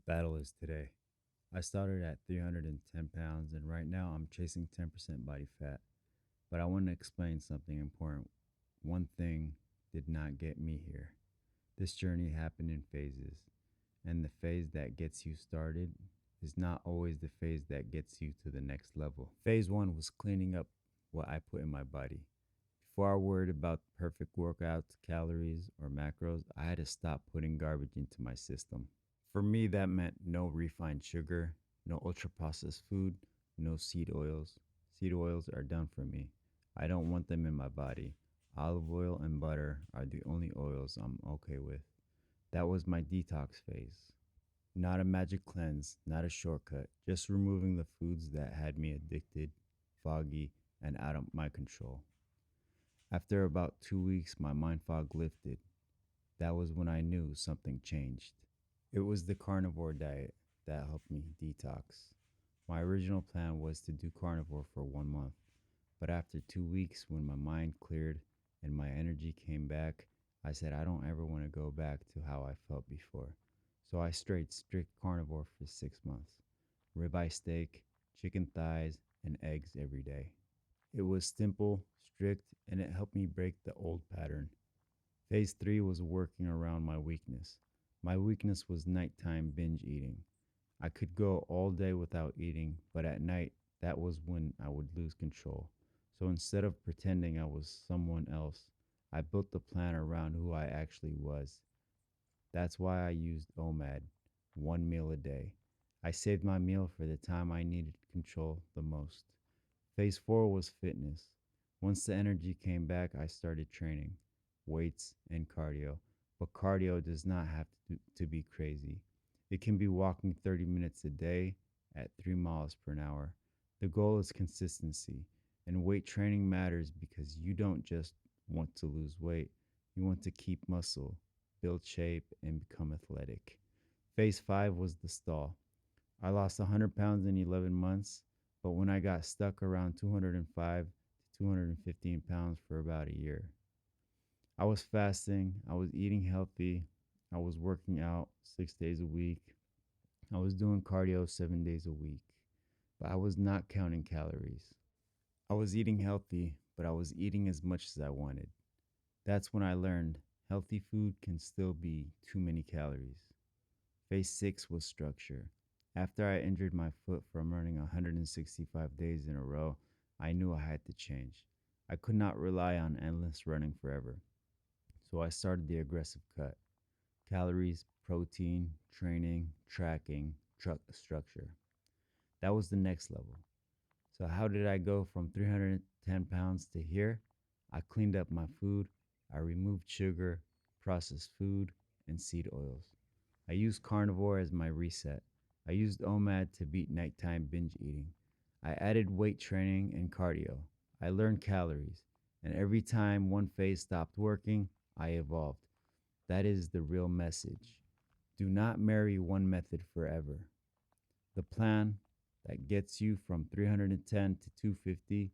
battle is today. I started at 310 pounds and right now I'm chasing 10% body fat. But I want to explain something important. One thing did not get me here. This journey happened in phases, and the phase that gets you started is not always the phase that gets you to the next level. Phase one was cleaning up what I put in my body. Before I worried about perfect workouts, calories, or macros, I had to stop putting garbage into my system. For me, that meant no refined sugar, no ultra processed food, no seed oils. Seed oils are done for me. I don't want them in my body. Olive oil and butter are the only oils I'm okay with. That was my detox phase. Not a magic cleanse, not a shortcut, just removing the foods that had me addicted, foggy, and out of my control. After about 2 weeks, my mind fog lifted. That was when I knew something changed. It was the carnivore diet that helped me detox. My original plan was to do carnivore for 1 month, but after 2 weeks, when my mind cleared and my energy came back, I said I don't ever want to go back to how I felt before. So I strayed strict carnivore for 6 months. Ribeye steak, chicken thighs, and eggs every day. It was simple, strict, and it helped me break the old pattern. Phase three was working around my weakness. My weakness was nighttime binge eating. I could go all day without eating, but at night, that was when I would lose control. So instead of pretending I was someone else, I built the plan around who I actually was. That's why I used OMAD, 1 meal a day. I saved my meal for the time I needed control the most. Phase four was fitness. Once the energy came back, I started training, weights, and cardio. But cardio does not have to be crazy. It can be walking 30 minutes a day at 3 miles per hour. The goal is consistency, and weight training matters because you don't just want to lose weight, you want to keep muscle, build shape, and become athletic. Phase five was the stall. I lost 100 pounds in 11 months, but when I got stuck around 205 to 215 pounds for about a year, I was fasting, I was eating healthy, I was working out 6 days a week, I was doing cardio 7 days a week, but I was not counting calories. I was eating healthy, but I was eating as much as I wanted. That's when I learned healthy food can still be too many calories. Phase six was structure. After I injured my foot from running 165 days in a row, I knew I had to change. I could not rely on endless running forever. So I started the aggressive cut: calories, protein, training, tracking, structure. That was the next level. So, how did I go from 310 pounds to here? I cleaned up my food, I removed sugar, processed food, and seed oils. I used carnivore as my reset. I used OMAD to beat nighttime binge eating. I added weight training and cardio. I learned calories. And every time one phase stopped working, I evolved. That is the real message. Do not marry one method forever. The plan that gets you from 310 to 250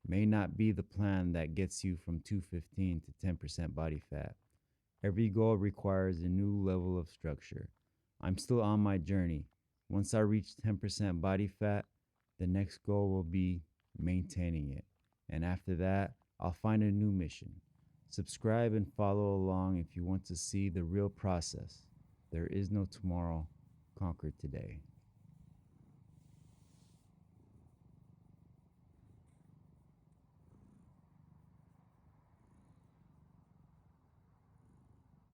may not be the plan that gets you from 215 to 10% body fat. Every goal requires a new level of structure. I'm still on my journey. Once I reach 10% body fat, the next goal will be maintaining it. And after that, I'll find a new mission. Subscribe and follow along if you want to see the real process. There is no tomorrow, conquer today.